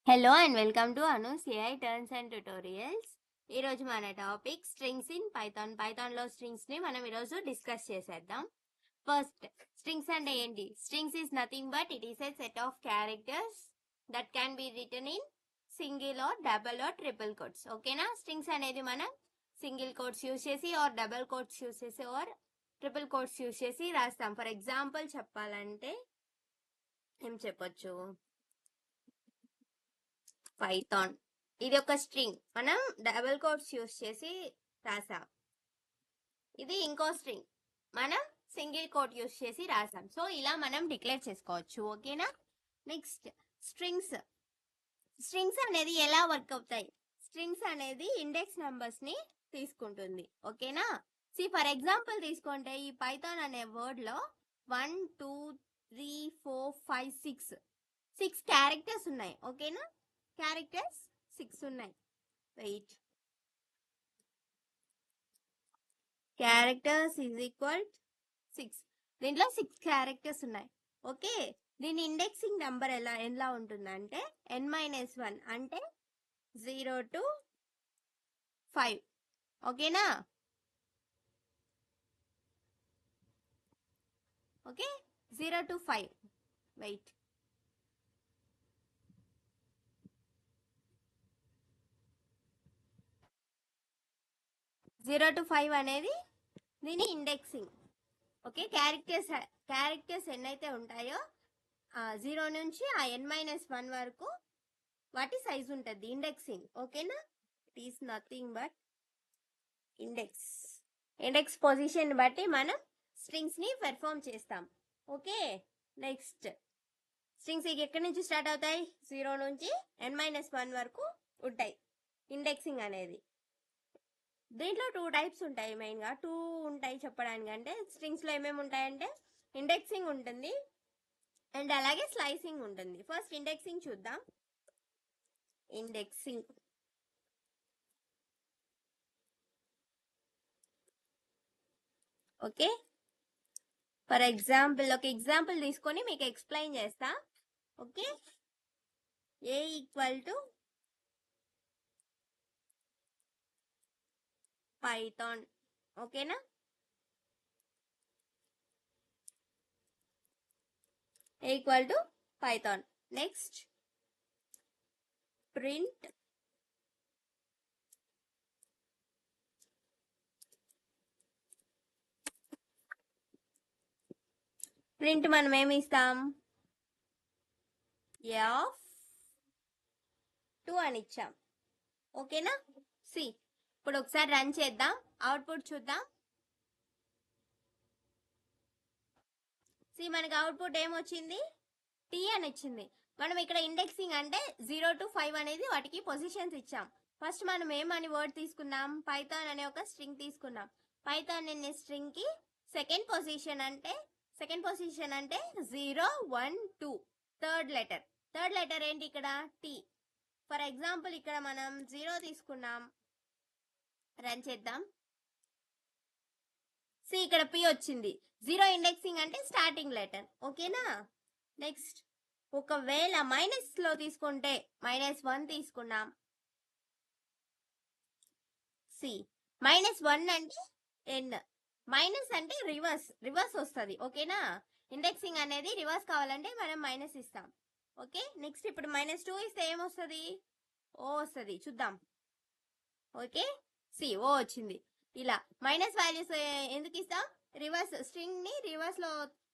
Hello and welcome to Anu's AI turns and tutorials. ఈరోజు మన topic strings in Python. పైథాన్లో స్ట్రింగ్స్ని మనం ఈరోజు డిస్కస్ చేసేద్దాం. ఫస్ట్, స్ట్రింగ్స్ అంటే ఏంటి? Strings is nothing but it is a set of characters that can be return in single or double or triple quotes. ఓకేనా? స్ట్రింగ్స్ అనేది మనం సింగిల్ కోట్స్ యూస్ చేసి ఆర్ డబల్ కోట్స్ యూస్ చేసి or triple quotes use చేసి రాస్తాం. For example చెప్పాలంటే ఏం చెప్పొచ్చు? పైథాన్ ఇది ఒక స్ట్రింగ్, మనం డబుల్ కోట్స్ యూస్ చేసి రాసాం. ఇది ఇంకో స్ట్రింగ్, మనం సింగిల్ కోట్ యూస్ చేసి రాసాం. సో ఇలా మనం డిక్లేర్ చేసుకోవచ్చు. ఓకేనా? నెక్స్ట్, స్ట్రింగ్స్ స్ట్రింగ్స్ అనేది ఎలా వర్క్ అవుతాయి? స్ట్రింగ్స్ అనేది ఇండెక్స్ నంబర్స్ ని తీసుకుంటుంది. ఓకేనా? ఫర్ ఎగ్జాంపుల్ తీసుకుంటే ఈ పైథాన్ అనే వర్డ్ లో 1 2 3 4 5 6 క్యారెక్టర్స్ ఉన్నాయి. ఓకేనా? క్యారెక్టర్స్ 6 ఉన్నాయి. Wait, characters is equal 6. దీంట్లో 6 క్యారెక్టర్స్ ఉన్నాయి. ఓకే, దీని ఇండెక్సింగ్ నెంబర్ ఎలా ఉంటుందంటే n-1 అంటే 0 to 5. ఓకేనా? Okay, 0 to 5. వెయిట్, 0 to 5 అనేది దీని ఇండెక్సింగ్. ఓకే, క్యారెక్టర్స్ ఎన్నైతే ఉంటాయో 0 నుంచి ఆ n-1 వరకు వాటి సైజ్ ఉంటుంది, ఇండెక్సింగ్. ఓకేనా? It is nothing but index position బట్టి మనం స్ట్రింగ్స్ ని పెర్ఫామ్ చేస్తాం. ఓకే, నెక్స్ట్, స్ట్రింగ్స్ ఎక్కడి నుంచి స్టార్ట్ అవుతాయి? 0 నుంచి n-1 వరకు ఉంటాయి ఇండెక్సింగ్ అనేది. దీంట్లో 2 టైప్స్ ఉంటాయి. మెయిన్గా 2 ఉంటాయి చెప్పడానికి. అంటే స్ట్రింగ్స్లో ఏమేమి ఉంటాయంటే ఇండెక్సింగ్ ఉంటుంది అండ్ అలాగే స్లైసింగ్ ఉంటుంది. ఫస్ట్ ఇండెక్సింగ్ చూద్దాం. ఇండెక్సింగ్ ఓకే, ఫర్ ఎగ్జాంపుల్ ఒక ఎగ్జాంపుల్ తీసుకొని మీకు ఎక్స్ప్లెయిన్ చేస్తా. Okay, A equal to Python. ఓకేనా? A equal to Python. Next, print మనం ఏమి ఇస్తాం? f 2 అని ఇచ్చాం. ఓకేనా? ఇప్పుడు ఒకసారి రన్ చేద్దాం, అవుట్పుట్ చూద్దాం. మనకి అవుట్పుట్ ఏమొచ్చింది? టీ అని వచ్చింది. మనం ఇక్కడ ఇండెక్సింగ్ అంటే 0 to 5 అనేది వాటికి పొజిషన్స్ ఇచ్చాం. ఫస్ట్ మనం ఏమని వర్డ్ తీసుకున్నాం? పైథాన్ అనే ఒక స్ట్రింగ్ తీసుకున్నాం. పైథాన్ అనే స్ట్రింగ్ కి సెకండ్ పొజిషన్ అంటే 0 1 2. థర్డ్ లెటర్ ఏంటి ఇక్కడ? టీ. ఫర్ ఎగ్జాంపుల్ ఇక్కడ మనం 0 తీసుకున్నాం, రన్ చేద్దాం. ఇక్కడ పి వచ్చింది. 0 ఇండెక్సింగ్ అంటే స్టార్టింగ్ లెటర్. ఓకేనా? నెక్స్ట్, ఒకవేళ మైనస్ లో తీసుకుంటే -1 తీసుకున్నాం. -1 అంటే ఎన్, మైనస్ అంటే రివర్స్ వస్తుంది. ఓకేనా? ఇండెక్సింగ్ అనేది రివర్స్ కావాలంటే మనం మైనస్ ఇస్తాం. ఓకే, నెక్స్ట్ ఇప్పుడు -2 ఇస్తే ఏమొస్తుంది? ఓ వస్తుంది. చూద్దాం. ఓకే, ఓ వచ్చింది. ఇలా మైనస్ వాల్యూస్ ఎందుకు ఇస్తాం? రివర్స్ స్ట్రింగ్ ని రివర్స్ లో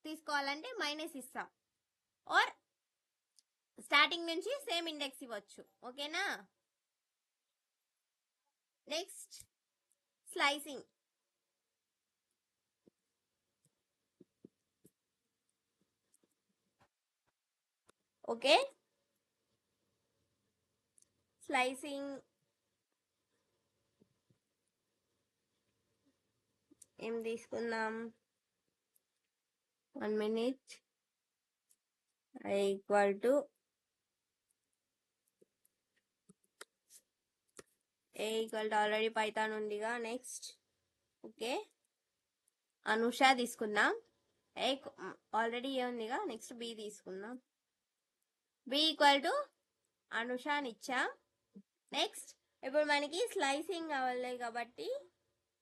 తీసుకోవాలంటే మైనస్ ఇస్తాం. ఆర్ స్టార్టింగ్ నుంచి సేమ్ ఇండెక్స్ ఇవ్వచ్చు. ఓకేనా? Next, slicing. ఓకే, స్లైసింగ్ ఏం తీసుకుందాం? 1 minute. Equal to already Python ఉందిగా. నెక్స్ట్, ఓకే, అనుష తీసుకుందాం. ఆల్రెడీ ఏ ఉందిగా. నెక్స్ట్ బి తీసుకుందాం. బి ఈక్వల్ టు అనుష అని ఇచ్చాం. నెక్స్ట్ ఇప్పుడు మనకి స్లైసింగ్ అవ్వలే కాబట్టి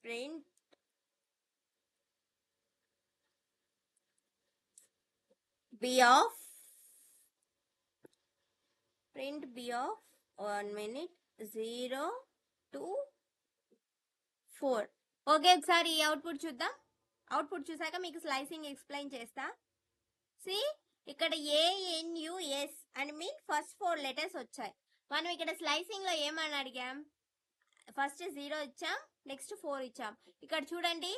print B of 1 minute 0 to 4. Okay, ఒకసారి ఈ అవుట్పుట్ చూద్దాం. అవుట్పుట్ చూసాక మీకు స్లైసింగ్ ఎక్స్ప్లెయిన్ చేస్తా. సి ఇక్కడ ANUS అని మీన్ ఫస్ట్ 4 లెటర్స్ వచ్చాయి. మనం ఇక్కడ స్లైసింగ్ లో ఏమని అడిగాం? ఫస్ట్ 0 ఇచ్చాం, నెక్స్ట్ 4 ఇచ్చాం. ఇక్కడ చూడండి,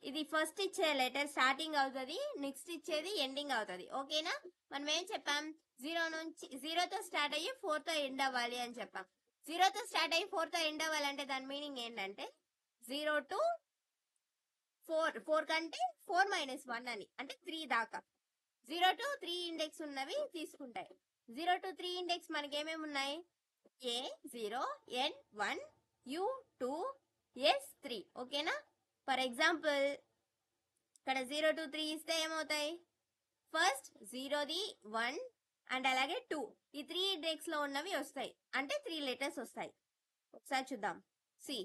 ఇది ఫస్ట్ ఇచ్చే లెటర్ స్టార్టింగ్ అవుతుంది, నెక్స్ట్ ఇచ్చేది ఎండింగ్ అవుతుంది. ఓకేనా? మనం ఏం చెప్పాం? 0తో స్టార్ట్ అయ్యి 4తో ఎండ్ అవ్వాలి అని చెప్పాం. 0తో స్టార్ట్ అయ్యి 4తో ఎండ్ అవ్వాలంటే దాని మీనింగ్ ఏంటంటే 0 to 4 కంటే 4 - 1 అని, అంటే 3 దాకా. 0 to 3 ఇండెక్స్ ఉన్నవి తీసుకుంటాయి. 0 to 3 ఇండెక్స్ మనకి ఏమేమి ఉన్నాయి? A0, N1, U2, S3. ఓకేనా? ఫర్ ఎగ్జాంపుల్ ఇక్కడ 0 to 3 ఇస్తే ఏమవుతాయి? ఫస్ట్ 0ది 1 అండ్ అలాగే 2, ఈ 3 ఇండెక్స్ లో ఉన్నవి వస్తాయి, అంటే 3 లెటర్స్ వస్తాయి. ఒకసారి చూద్దాం. సి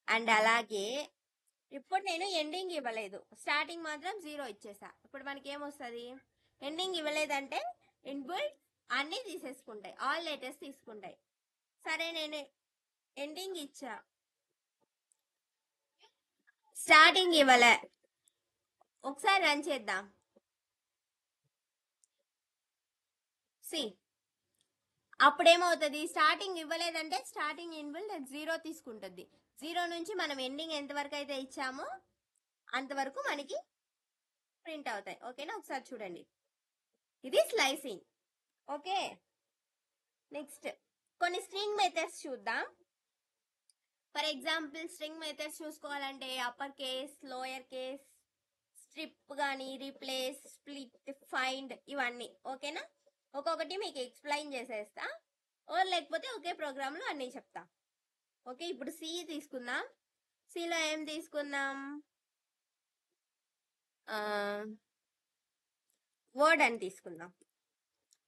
అండ్ అలాగే ఇప్పుడు నేను ఎండింగ్ ఇవ్వలేదు, స్టార్టింగ్ మాత్రం 0 ఇచ్చేసా. ఇప్పుడు మనకి ఏమొస్తుంది? ఎండింగ్ ఇవ్వలేదంటే ఇన్బుల్ట్ అన్ని తీసేసుకుంటాయి, ఆల్ లెటర్స్ తీసుకుంటాయి. సరే, నేను ఎండింగ్ ఇచ్చా, స్టార్టింగ్ ఇవ్వలే. ఒకసారి రన్ చేద్దాం. సి అప్పుడేమవుతుంది? స్టార్టింగ్ ఇవ్వలేదంటే స్టార్టింగ్ ఇన్బుల్ట్ 0 తీసుకుంటుంది. 0 నుంచి మనం ఎండింగ్ ఎంతవరకు అయితే ఇచ్చామో అంతవరకు మనకి ప్రింట్ అవుతాయి. ఓకేనా? ఒకసారి చూడండి, ఇది స్లైసింగ్. ఓకే, నెక్స్ట్ కొన్ని స్ట్రింగ్ మెథడ్స్ చూద్దాం. ఫర్ ఎగ్జాంపుల్ స్ట్రింగ్ మెథడ్స్ చూసుకోవాలంటే upper case, lower case, strip కానీ, రీప్లేస్, స్ప్లిట్, ఫైండ్, ఇవన్నీ. ఓకేనా? ఒక్కొక్కటి మీకు ఎక్స్ప్లెయిన్ చేసేస్తా, లేకపోతే ఒకే ప్రోగ్రాంలో అన్నీ చెప్తా. ఓకే, ఇప్పుడు సి తీసుకుందాం. సిలో ఏం తీసుకుందాం? వర్డ్ అని తీసుకుందాం.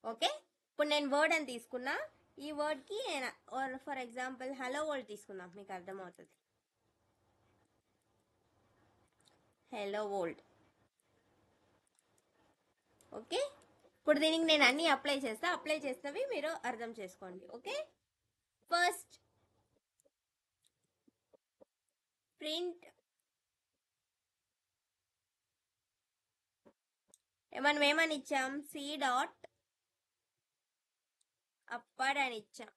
ఓకే, ఇప్పుడు నేను వర్డ్ అని తీసుకున్నా. ఈ వర్డ్కి ఫర్ ఎగ్జాంపుల్ హలో వరల్డ్ తీసుకుందాం, మీకు అర్థమవుతుంది. Hello world. ఓకే, ఇప్పుడు దీనికి నేను అన్ని అప్లై చేస్తేవి మీరు అర్థం చేసుకోండి. ఓకే, ఫస్ట్ ప్రింట్ మనం ఏమని ఇచ్చాం? సి డాట్ అప్పర్ అని ఇచ్చాం.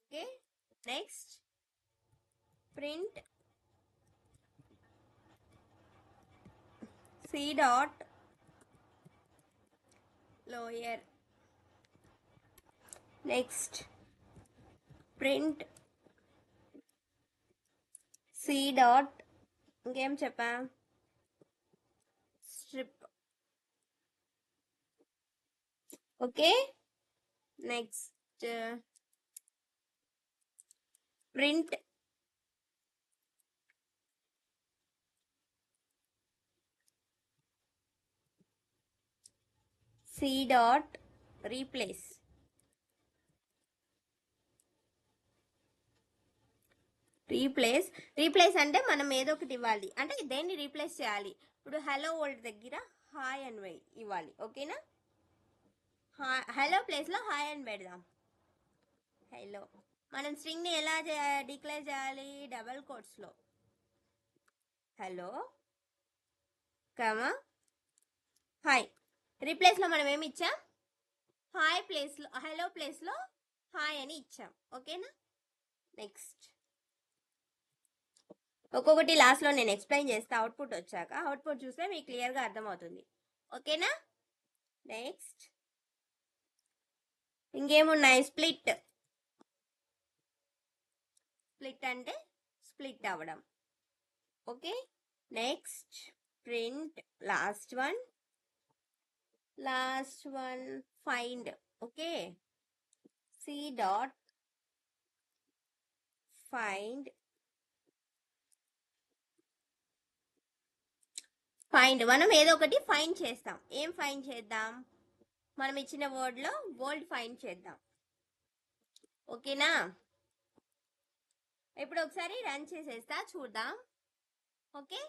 Okay, next print C dot lower. Next print C dot, ఇంకేం చెప్పా? Strip. Okay, next print C dot replace. Replace అంటే మనం ఏదో ఒకటి ఇవ్వాలి, అంటే దేన్ని రీప్లేస్ చేయాలి. ఇప్పుడు హలో వరల్డ్ దగ్గర హాయ్ అని ఇవ్వాలి. ఓకేనా? హలో ప్లేస్లో హాయ్ అని పెడదాం. హలో. మనం స్ట్రింగ్ని ఎలా డిక్లేర్ చేయాలి? డబల్ కోట్స్లో హలో కమా హాయ్. రీప్లేస్లో మనం ఏమి ఇచ్చాం? హాయ్ ప్లేస్లో, హలో ప్లేస్లో హాయ్ అని ఇచ్చాం. ఓకేనా? నెక్స్ట్ ఒక్కొక్కటి లాస్ట్లో నేను ఎక్స్ప్లెయిన్ చేస్తా, అవుట్పుట్ వచ్చాక. అవుట్పుట్ చూస్తే మీకు క్లియర్గా అర్థమవుతుంది. ఓకేనా? నెక్స్ట్ ఇంకేమున్నాయి? స్ప్లిట్ అంటే స్ప్లిట్ అవ్వడం. Okay, next print last one find. Okay, C dot find find మనం ఏదో ఒకటి ఫైండ్ చేస్తాం. ఏం ఫైండ్ చేద్దాం? మనం ఇచ్చిన వర్డ్లో బోల్డ్ ఫైండ్ చేద్దాం. ఓకేనా? ఇప్పుడు ఒకసారి రన్ చేసేస్తా, చూద్దాం. ఓకే,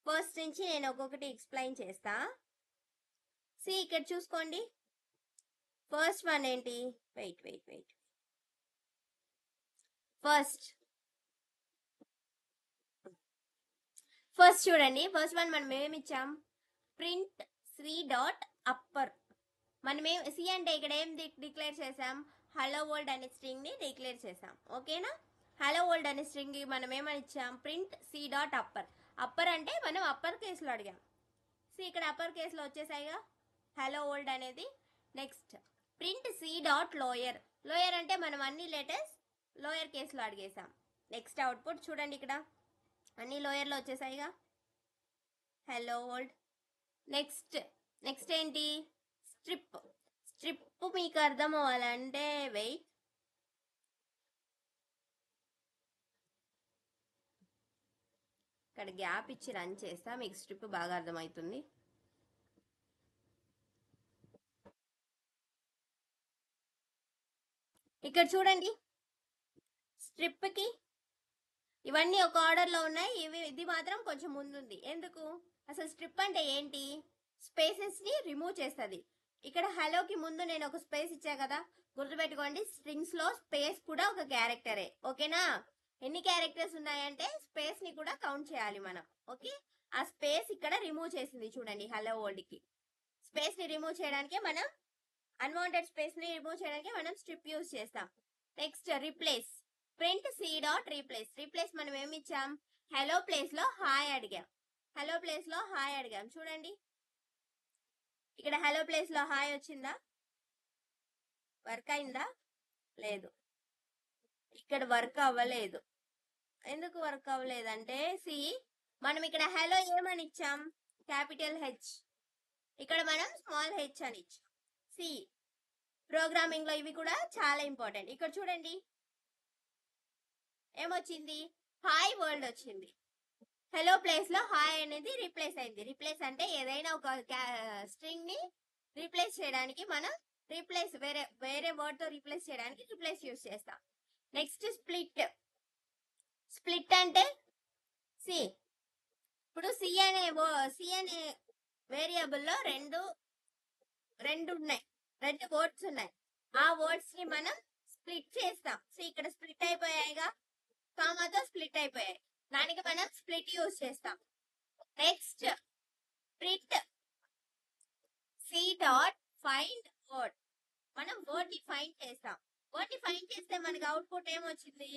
ఫస్ట్ నుంచి నేను ఒక్కొక్కటి ఎక్స్ప్లెయిన్ చేస్తా. ఇక్కడ చూసుకోండి. ఫస్ట్ వన్ ఏంటి? వెయిట్. ఫస్ట్ చూడండి. ఫస్ట్ వన్ మనం ఏమి ఇచ్చాం? Print C.upper. మనం సి అంటే ఇక్కడ ఏం డిక్లేర్ చేసాం? హలో వరల్డ్ అనే స్ట్రింగ్ ని డిక్లేర్ చేసాం. ఓకేనా? హలో వరల్డ్ అనే స్ట్రింగ్ మనం ఏమని ఇచ్చాం? Print C.upper. అప్పర్ అంటే మనం అప్పర్ కేసులో అడిగాం. ఇక్కడ అప్పర్ కేసులో వచ్చేసాయిగా హలో వరల్డ్ అనేది. Next print C.lower. లోయర్ అంటే మనం అన్ని లెటర్స్ లోయర్ కేసులో అడిగేసాం. నెక్స్ట్ అవుట్పుట్ చూడండి, ఇక్కడ అన్ని లోయర్లో వచ్చేసాయిగా హలో వరల్డ్. నెక్స్ట్ ఏంటి? స్ట్రిప్ మీకు అర్థం అవ్వాలంటే వెయిట్. ఇక్కడ గ్యాప్ ఇచ్చి రన్ చేస్తా, మీకు స్ట్రిప్ బాగా అర్థమవుతుంది. ఇక్కడ చూడండి, స్ట్రిప్ కి ఇవన్నీ ఒక ఆర్డర్లో ఉన్నాయి. ఇది మాత్రం కొంచెం ముందుంది. ఎందుకు? అసలు స్ట్రిప్ అంటే ఏంటి? స్పేసెస్ ని రిమూవ్ చేస్తుంది. ఇక్కడ హలోకి ముందు నేను ఒక స్పేస్ ఇచ్చా కదా, గుర్తుపెట్టుకోండి. స్ట్రింగ్స్ లో స్పేస్ కూడా ఒక క్యారెక్టరే. ఓకేనా? ఎన్ని క్యారెక్టర్స్ ఉన్నాయంటే స్పేస్ ని కూడా కౌంట్ చేయాలి మనం. ఓకే, ఆ స్పేస్ ఇక్కడ రిమూవ్ చేసింది చూడండి. హలో వరల్డ్ కి స్పేస్ ని రిమూవ్ చేయడానికి మనం అన్వాంటెడ్ స్పేస్ ని రిమూవ్ చేయడానికి మనం స్ట్రిప్ యూజ్ చేస్తాం. Next replace. Print C.replace. మనం ఏమి ఇచ్చాం? హలో ప్లేస్ లో హాయ్ అడిగాం. చూడండి, ఇక్కడ హలో ప్లేస్ లో హాయ్ వచ్చిందా? వర్క్ అయిందా? లేదు, ఇక్కడ వర్క్ అవ్వలేదు. ఎందుకు వర్క్ అవ్వలేదంటే మనం ఇక్కడ హలో ఏమని ఇచ్చాం? Capital H. ఇక్కడ మనం స్మాల్ h అని ఇచ్చాం. ప్రోగ్రామింగ్ లో ఇవి కూడా చాలా ఇంపార్టెంట్. ఇక్కడ చూడండి ఏమొచ్చింది? హాయ్ వరల్డ్ వచ్చింది. హలో ప్లేస్ లో హాయ్ అనేది రీప్లేస్ అయింది. రీప్లేస్ అంటే ఏదైనా ఒక స్ట్రింగ్ ని రీప్లేస్ చేయడానికి మనం వేరే వర్డ్ తో రీప్లేస్ చేయడానికి రీప్లేస్ యూజ్ చేస్తాం. నెక్స్ట్ స్ప్లిట్ అంటే ఇప్పుడు సి అనే వేరియబుల్ లో రెండు ఉన్నాయి, రెండు వర్డ్స్ ఉన్నాయి. ఆ వర్డ్స్ ని మనం స్ప్లిట్ చేస్తాం. ఇక్కడ స్ప్లిట్ అయిపోయాయిగా, కామాతో స్ప్లిట్ అయిపోయాయి. దానికి మనం స్ప్లిట్ యూజ్ చేస్తాం. Next print C.find word. మనం వర్డ్ ని ఫైండ్ చేస్తాం. వర్డ్ ని ఫైండ్ చేస్తే మనకి అవుట్పుట్ ఏమొచ్చింది?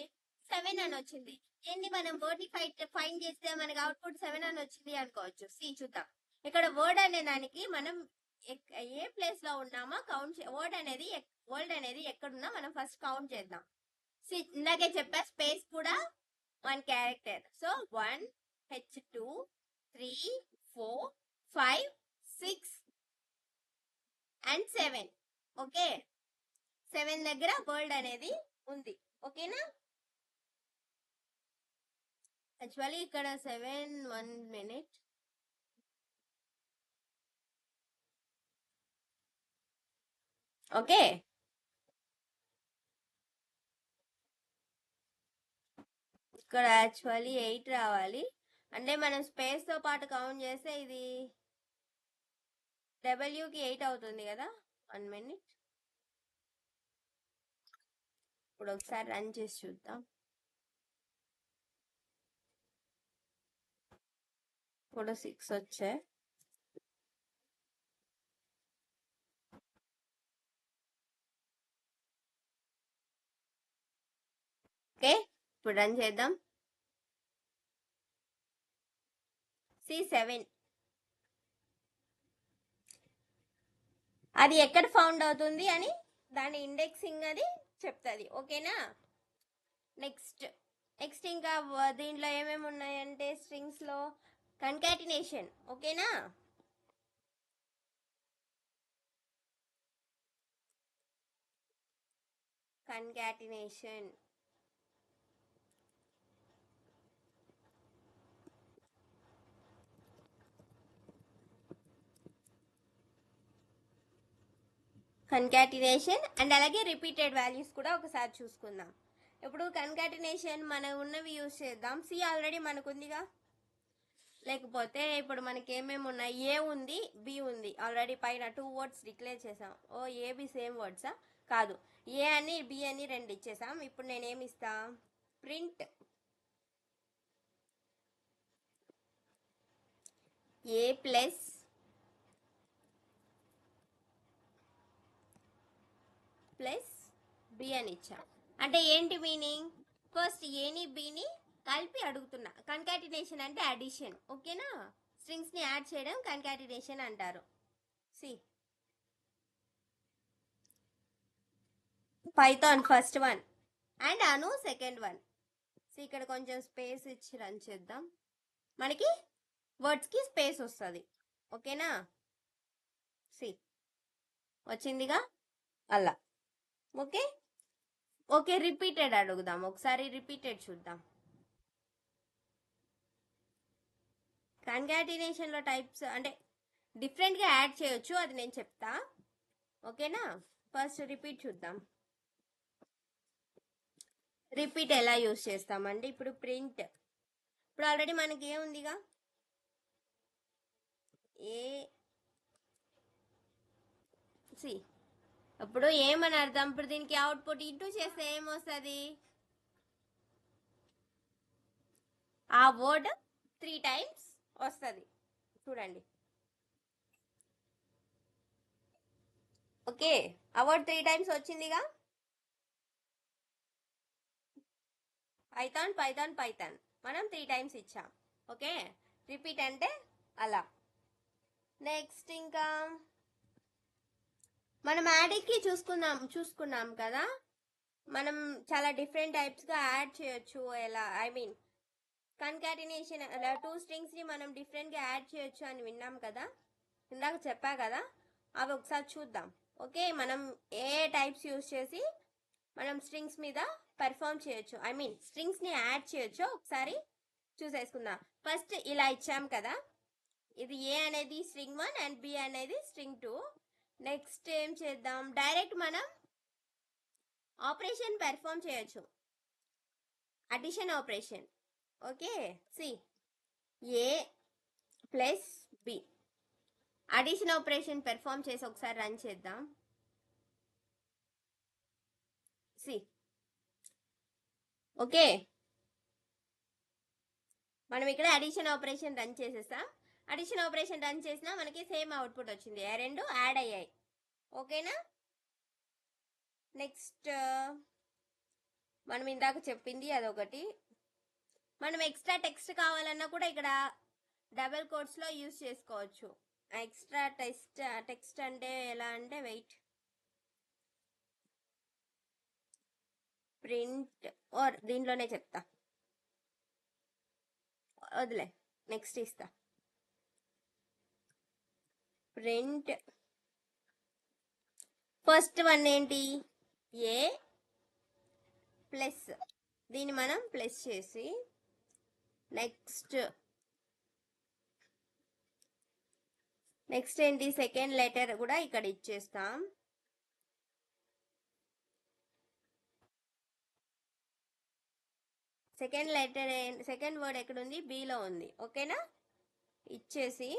7 అని వచ్చింది. ఏంటి, మనం వర్డ్ ని ఫైండ్ చేస్తే మనకి అవుట్పుట్ 7 అని వచ్చింది అనుకోవచ్చు. చూద్దాం. ఇక్కడ వర్డ్ అనే దానికి మనం ఏ ప్లేస్ లో ఉన్నామో కౌంట్. వర్డ్ అనేది ఎక్కడున్నా మనం ఫస్ట్ కౌంట్ చేద్దాం. ఇందాకే చెప్పా, స్పేస్ కూడా 1 character. So 1 H 2 3 4 5 6 and 7. Okay, 7 దగ్గర వర్డ్ అనేది ఉంది. ఓకేనా? యాక్చువల్లీ ఇక్కడ 7 1 minute. ఓకే, ఇక్కడ యాక్చువల్లీ 8 రావాలి. అంటే మనం స్పేస్ తో పాటు కౌంట్ చేస్తే ఇది డబ్ల్యూకి 8 అవుతుంది కదా. 1 minute. ఇప్పుడు ఒకసారి రన్ చేసి చూద్దాం. ఇప్పుడు 6 వచ్చాయి. ఓకే, ఇప్పుడు రన్ చేద్దాం. 7 అది ఎక్కడ ఫౌండ్ అవుతుంది అని దాని ఇండెక్సింగ్ అది చెప్తుంది. ఓకేనా? నెక్స్ట్ ఇంకా దీంట్లో ఏమేమి ఉన్నాయంటే స్ట్రింగ్స్ లో కన్కాటినేషన్. ఓకేనా? కన్కాటినేషన్ కన్కాటినేషన్ అండ్ అలాగే రిపీటెడ్ వాల్యూస్ కూడా ఒకసారి చూసుకుందాం. ఇప్పుడు కన్కాటినేషన్ మనం ఉన్నవి యూజ్ చేద్దాం. సి ఆల్రెడీ మనకు ఉందిగా, లేకపోతే ఇప్పుడు మనకి ఏమేమి ఉన్నాయి, ఏ ఉంది, బి ఉంది, ఆల్రెడీ పైన 2 వర్డ్స్ డిక్లేర్ చేసాం. ఓ ఏబి సేమ్ వర్డ్సా? కాదు, ఏ అని బి అని 2 ఇచ్చేసాం. ఇప్పుడు నేనేమి ఇస్తా, ప్రింట్ ఏ ప్లస్ ప్లస్ బి అని ఇచ్చా. అంటే ఏంటి మీనింగ్, ఫస్ట్ ఏని బిని కలిపి అడుగుతున్నా. కన్కాటినేషన్ అంటే అడిషన్, ఓకేనా? స్ట్రింగ్స్ ని యాడ్ చేయడం కన్కాటినేషన్ అంటారు. C Python first one and Anu second one. C ఇక్కడ కొంచెం స్పేస్ ఇచ్చి రన్ చేద్దాం, మనకి వర్డ్స్ కి స్పేస్ వస్తుంది, ఓకేనా? సి వచ్చిందిగా అలా. ఓకే ఓకే, రిపీటెడ్ అడుగుదాం, ఒకసారి రిపీటెడ్ చూద్దాం. కన్కాటినేషన్ లో టైప్స్ అంటే డిఫరెంట్ గా యాడ్ చేయొచ్చు, అది నేను చెప్తా, ఓకేనా? ఫస్ట్ రిపీట్ చూద్దాం. రిపీట్ ఎలా యూస్ చేస్తామండి, ఇప్పుడు ప్రింట్, ఇప్పుడు ఆల్రెడీ మనకి ఏముందిగా, ఏ సి. ఇప్పుడు ఏమని అర్థం, ఇప్పుడు దీనికి అవుట్పుట్ ఇంటూ చేస్తే ఏమొస్తుంది, ఆ వర్డ్ 3 టైమ్స్ వస్తుంది. చూడండి, ఓకే, ఆ వర్డ్ 3 టైమ్స్ వచ్చిందిగా. పైథాన్ పైథాన్ పైథాన్ మనం 3 టైమ్స్ ఇచ్చాం, ఓకే? రిపీట్ అంటే అలా. నెక్స్ట్ ఇంకా మనం యాడ్కి చూసుకున్నాం కదా, మనం చాలా డిఫరెంట్ టైప్స్గా యాడ్ చేయొచ్చు. ఎలా, ఐ మీన్ కన్కాటినేషన్ 2 స్ట్రింగ్స్ని మనం డిఫరెంట్గా యాడ్ చేయొచ్చు అని విన్నాం కదా, ఇందాక చెప్పా కదా, అవి ఒకసారి చూద్దాం. ఓకే, మనం ఏ టైప్స్ యూస్ చేసి మనం స్ట్రింగ్స్ మీద పెర్ఫామ్ చేయొచ్చు, ఐ మీన్ స్ట్రింగ్స్ని యాడ్ చేయొచ్చు, ఒకసారి చూసేసుకుందాం. ఫస్ట్ ఇలా ఇచ్చాం కదా, ఇది ఏ అనేది స్ట్రింగ్ 1 అండ్ బి అనేది స్ట్రింగ్ 2. నెక్స్ట్ ఏం చేద్దాం, డైరెక్ట్ మనం ఆపరేషన్ పెర్ఫామ్ చేయొచ్చు, addition operation. Okay, C A plus B addition operation perform చేసి ఒకసారి రన్ చేద్దాం. సి ఓకే, మనం ఇక్కడ అడిషన్ ఆపరేషన్ రన్ చేసేస్తాం. అడిషన్ ఆపరేషన్ రన్ చేసినా మనకి సేమ్ అవుట్పుట్ వచ్చింది, ఆ రెండు యాడ్ అయ్యాయి, ఓకేనా? నెక్స్ట్ మనం ఇందాక చెప్పింది అదొకటి. మనం ఎక్స్ట్రా టెక్స్ట్ కావాలన్నా కూడా ఇక్కడ డబుల్ కోట్స్ లో యూజ్ చేసుకోవచ్చు. ఎక్స్ట్రా టెక్స్ట్ అంటే ఎలా అంటే, వెయిట్, ప్రింట్ ఆర్ దీంట్లోనే చెప్తా, వదిలే, నెక్స్ట్ ఇస్తా. ప్రింట్ ఫస్ట్ వన్ ఏంటి, ఏ ప్లస్, దీన్ని మనం ప్లస్ చేసి నెక్స్ట్ ఏంటి, సెకండ్ లెటర్ కూడా ఇక్కడ ఇచ్చేస్తాం. సెకండ్ లెటర్, సెకండ్ వర్డ్ ఎక్కడ ఉంది, బిలో ఉంది, ఓకేనా? ఇచ్చేసి,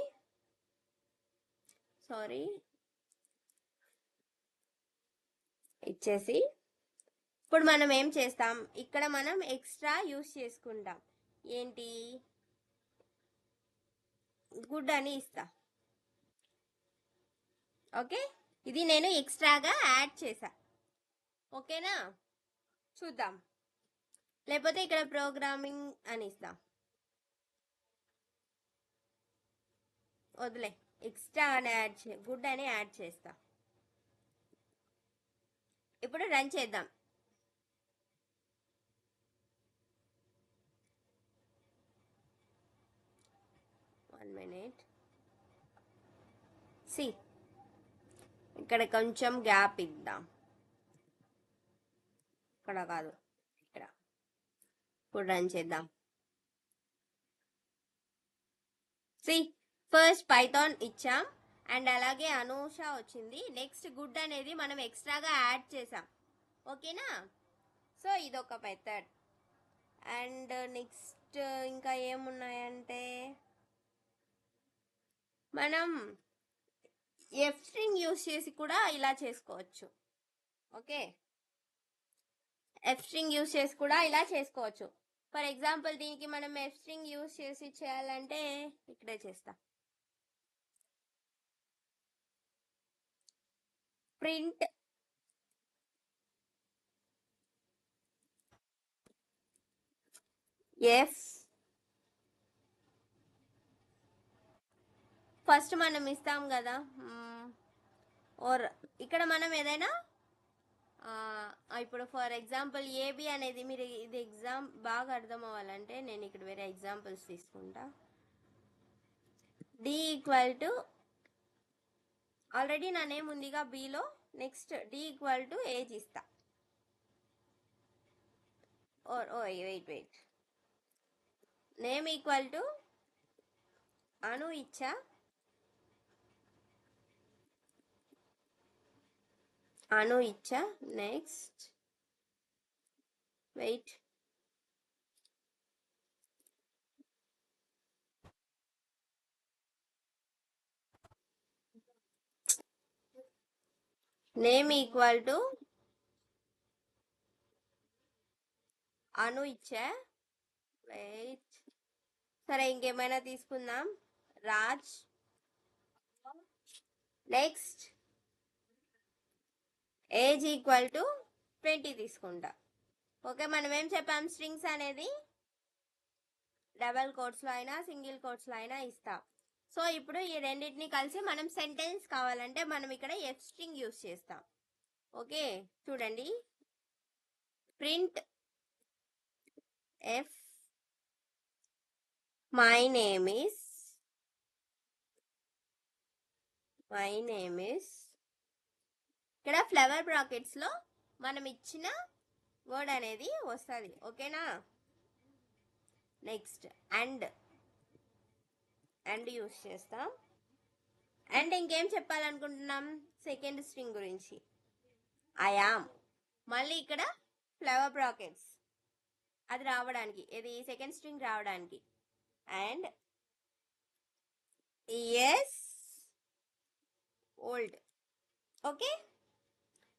సారీ, ఇచ్చేసి ఇప్పుడు మనం ఏం చేస్తాం, ఇక్కడ మనం ఎక్స్ట్రా యూస్ చేసుకుంటాం. ఏంటి, గుడ్ అని ఇస్తా, ఓకే? ఇది నేను ఎక్స్ట్రాగా యాడ్ చేసా, ఓకేనా? చూద్దాం, లేకపోతే ఇక్కడ ప్రోగ్రామింగ్ అని ఇస్తా, వదిలే, ఎక్స్ట్రా అని గుడ్ అని యాడ్ చేస్తా. ఇప్పుడు రన్ చేద్దాం. వన్ మినిట్, సి ఇక్కడ కొంచెం గ్యాప్ ఇద్దాం, ఇక్కడ కాదు, ఇక్కడ. ఇప్పుడు రన్ చేద్దాం. సి ఫస్ట్ పైథాన్ ఇచ్చాం అండ్ అలాగే అనూష వచ్చింది. నెక్స్ట్ గుడ్ అనేది మనం ఎక్స్ట్రాగా యాడ్ చేసాం. ఓకేనా? సో ఇదొక మెథడ్. అండ్ నెక్స్ట్ ఇంకా ఏమున్నాయంటే మనం ఎఫ్ స్ట్రింగ్ యూస్ చేసి కూడా ఇలా చేసుకోవచ్చు. ఓకే, ఎఫ్ స్ట్రింగ్ యూస్ చేసి కూడా ఇలా చేసుకోవచ్చు. ఫర్ ఎగ్జాంపుల్ దీనికి మనం ఎఫ్ స్ట్రింగ్ యూస్ చేసి చేయాలంటే ఇక్కడే చేస్తా. ప్రింట్ ఎఫ్ ఫస్ట్ మనం ఇస్తాం కదా, ఓర్ ఇక్కడ మనం ఏదైనా ఇప్పుడు ఫర్ ఎగ్జాంపుల్ ఏబి అనేది, మీరు ఇది ఎగ్జామ్ బాగా అర్థం అవ్వాలంటే నేను ఇక్కడ వేరే ఎగ్జాంపుల్స్ తీసుకుంటా. డి ఈక్వల్ టు, ఆల్రెడీ నా నేమ్ ఉందిగా below, next d equal to age ఇస్తా. Wait, name equal to Anu ఇచ్చా, next wait, name equal to Anu ఇచ్చా, వెయిట్, సరే ఇంకేమైనా తీసుకుందాం, Raj, next age equal to 20 తీసుకుంటా. ఓకే, మనం ఏం చెప్పాం, స్ట్రింగ్స్ అనేది డబల్ కోట్స్లో అయినా సింగిల్ కోట్స్లో అయినా ఇస్తాం. సో ఇప్పుడు ఈ రెండింటిని కలిసి మనం సెంటెన్స్ కావాలంటే మనం ఇక్కడ ఎఫ్ స్ట్రింగ్ యూస్ చేస్తాం. ఓకే, చూడండి, print F my name is ఇక్కడ ఫ్లవర్ బ్రాకెట్స్ లో మనం ఇచ్చిన వర్డ్ అనేది వస్తుంది. ఓకేనా? నెక్స్ట్ అండ్ యూస్ చేస్తాం. అండ్ ఇంకేం చెప్పాలనుకుంటున్నాం, సెకండ్ స్ట్రింగ్ గురించి, ఐ యామ్, మళ్ళీ ఇక్కడ ఫ్లవర్ బ్రాకెట్స్ అది రావడానికి, ఇది సెకండ్ స్ట్రింగ్ రావడానికి, అండ్ ఎస్ ఓల్డ్. ఓకే,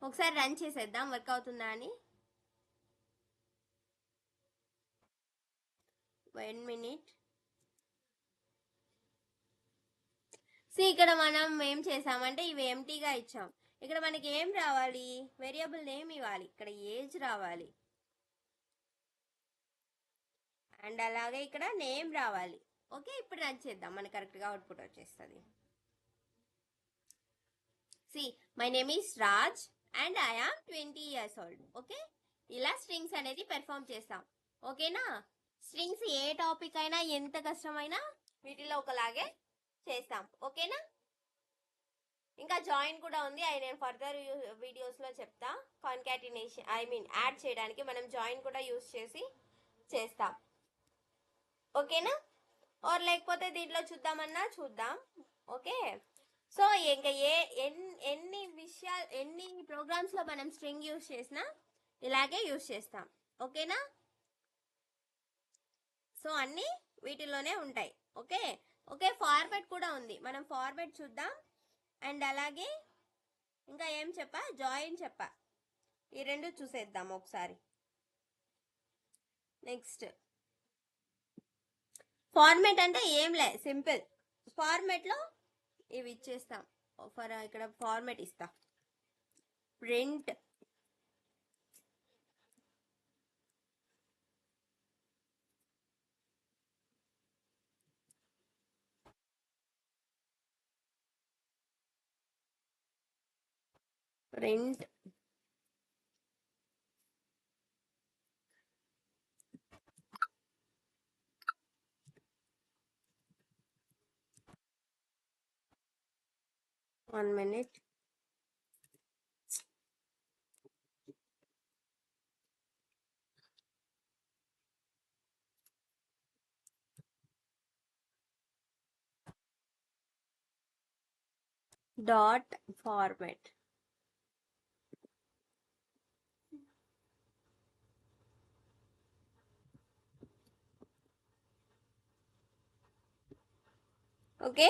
ఒకసారి రన్ చేసేద్దాం వర్క్ అవుతుందా అని. 1 minute. ఇక్కడ మనం ఏం చేసామంటే ఇవి ఎంటీగా ఇచ్చాం. ఇక్కడ మనకి ఏం రావాలి, వేరియబుల్ నేమ్ ఇవ్వాలి, ఇక్కడ ఏజ్ రావాలి, అండ్ అలాగే ఇక్కడ నేమ్ రావాలి. ఓకే, ఇప్పుడు రన్ చేద్దాం, మనకి కరెక్ట్గా అవుట్పుట్ వచ్చేస్తుంది. My name is Raj and I am 20 years old. Okay, ఇలా స్ట్రింగ్స్ అనేది పెర్ఫామ్ చేస్తాం. ఓకేనా? స్ట్రింగ్స్ ఏ టాపిక్ అయినా ఎంత కష్టమైనా వీటిలో ఒకలాగే చేస్తాం. ఓకేనా? ఇంకా జాయిన్ కూడా ఉంది, అది నేను ఫర్దర్ వీడియోస్లో చెప్తా. కాన్కాటినేషన్ యాడ్ చేయడానికి మనం జాయిన్ కూడా యూస్ చేసి చేస్తాం. ఓకేనా? ఆర్ లేకపోతే దీంట్లో చూద్దామన్నా చూద్దాం. ఓకే, సో ఇంకా ఎన్ని ప్రోగ్రామ్స్లో మనం స్ట్రింగ్ యూస్ చేసినా ఇలాగే యూస్ చేస్తాం. ఓకేనా? సో అన్నీ వీటిలోనే ఉంటాయి. ఓకే, ఫార్మాట్ కూడా ఉంది, మనం ఫార్మాట్ చూద్దాం. అండ్ అలాగే ఇంకా ఏం చెప్పా, జాయిన్ చెప్పా, ఈ రెండు చూసేద్దాం ఒకసారి. నెక్స్ట్ ఫార్మాట్ అంటే ఏం లే, సింపుల్. ఫార్మాట్లో ఇవి ఇచ్చేస్తాం. ఇక్కడ ఫార్మాట్ ఇస్తా, print print one minute. Dot format. Okay,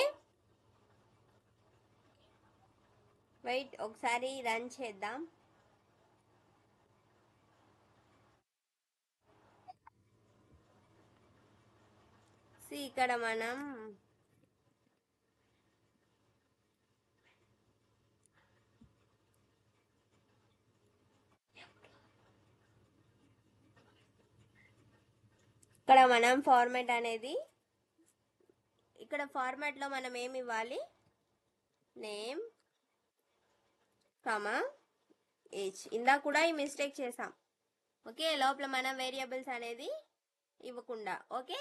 wait ఒకసారి రన్ చేద్దాం. ఇక్కడ మనం ఫార్మాట్ అనేది ఇక్కడ ఫార్మాట్ లో మనం ఏమి ఇవ్వాలి, నేమ్ కమా ఏజ్. ఇందా కూడా ఈ మిస్టేక్ చేసాం. ఓకే, లోపల మనం వేరియబుల్స్ అనేది ఇవ్వకుండా. ఓకే,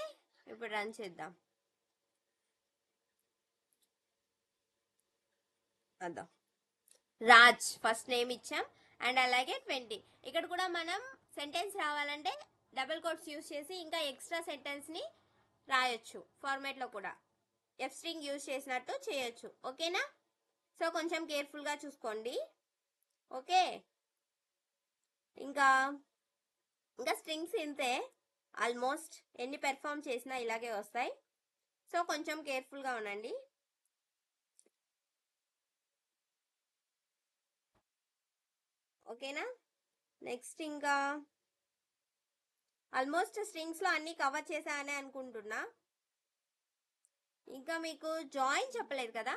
ఇప్పుడు రన్ చేద్దాం. అదా రాజ్ ఫస్ట్ నేమ్ ఇచ్చాం అండ్ అలాగే 20. ఇక్కడ కూడా మనం సెంటెన్స్ రావాలంటే డబుల్ కోట్స్ యూజ్ చేసి ఇంకా ఎక్స్ట్రా సెంటెన్స్ ని రాయొచ్చు. ఫార్మాట్ లో కూడా ఎఫ్ స్ట్రింగ్ యూజ్ చేసినట్టు చేయొచ్చు. ఓకేనా, సో కొంచెం కేర్ఫుల్ గా చూసుకోండి. ఓకే, ఇంకా స్ట్రింగ్స్ ఇంతే, ఆల్మోస్ట్ ఎన్ని పెర్ఫామ్ చేసినా ఇలాగే వస్తాయి. సో కొంచెం కేర్ఫుల్ గా ఉండండి. ఓకేనా, నెక్స్ట్ ఇంకా ఆల్మోస్ట్ స్ట్రింగ్స్ లో అన్ని కవర్ చేశానే అనుకుంటున్నా. ఇంకా మీకు జాయిన్ చెప్పలేదు కదా,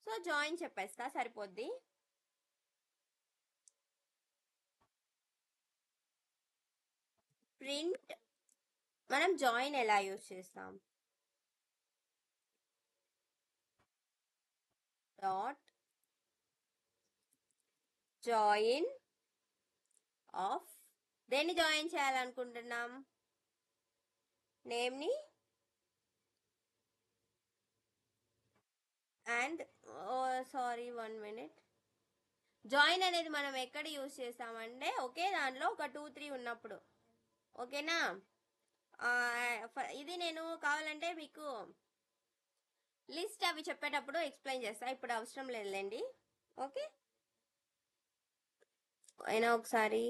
సో జాయిన్ చెప్పేస్తా, సరిపోద్ది. ప్రింట్ మనం జాయిన్ ఎలా యూజ్ చేస్తాం, డాట్ జాయిన్ ఆఫ్. దేన్ని జాయిన్ చేయాలనుకుంటున్నాం, నేమ్ ని అండ్ సారీ 1 మినిట్. జాయిన్ అనేది మనం ఎక్కడ యూజ్ చేస్తామంటే ఒకే దాంట్లో ఒక 2, 3 ఉన్నప్పుడు. ఓకేనా, ఇది నేను కావాలంటే మీకు లిస్ట్ అవి చెప్పేటప్పుడు ఎక్స్ప్లెయిన్ చేస్తా, ఇప్పుడు అవసరం లేదులేండి. ఓకే, అయినా ఒకసారి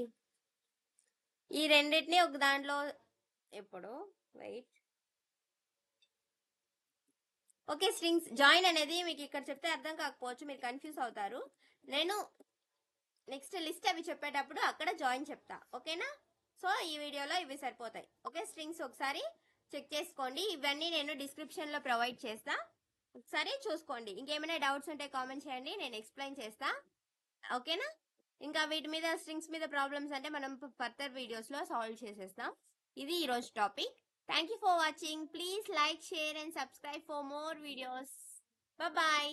ఈ రెండింటిని ఒక దాంట్లో ఇప్పుడు వెయిట్. ఓకే, స్ట్రింగ్స్ జాయిన్ అనేది మీకు ఇక్కడ చెప్తే అర్థం కాకపోవచ్చు, మీరు కన్ఫ్యూజ్ అవుతారు. నేను నెక్స్ట్ లిస్ట్ అవి చెప్పేటప్పుడు అక్కడ జాయిన్ చెప్తా. ఓకేనా, సో ఈ వీడియోలో ఇవి సరిపోతాయి. ఓకే, స్ట్రింగ్స్ ఒకసారి చెక్ చేసుకోండి, ఇవన్నీ నేను డిస్క్రిప్షన్ లో ప్రొవైడ్ చేస్తా, ఒకసారి చూసుకోండి. ఇంకేమైనా డౌట్స్ ఉంటే కామెంట్ చేయండి, నేను ఎక్స్ప్లెయిన్ చేస్తా. ఓకేనా, ఇంకా వీటి మీద స్ట్రింగ్స్ మీద ప్రాబ్లమ్స్ అంటే మనం ఫర్దర్ వీడియోస్ లో సాల్వ్ చేసేస్తాం. ఇది ఈరోజు topic. Thank you for watching. Please like, share and subscribe for more videos. Bye.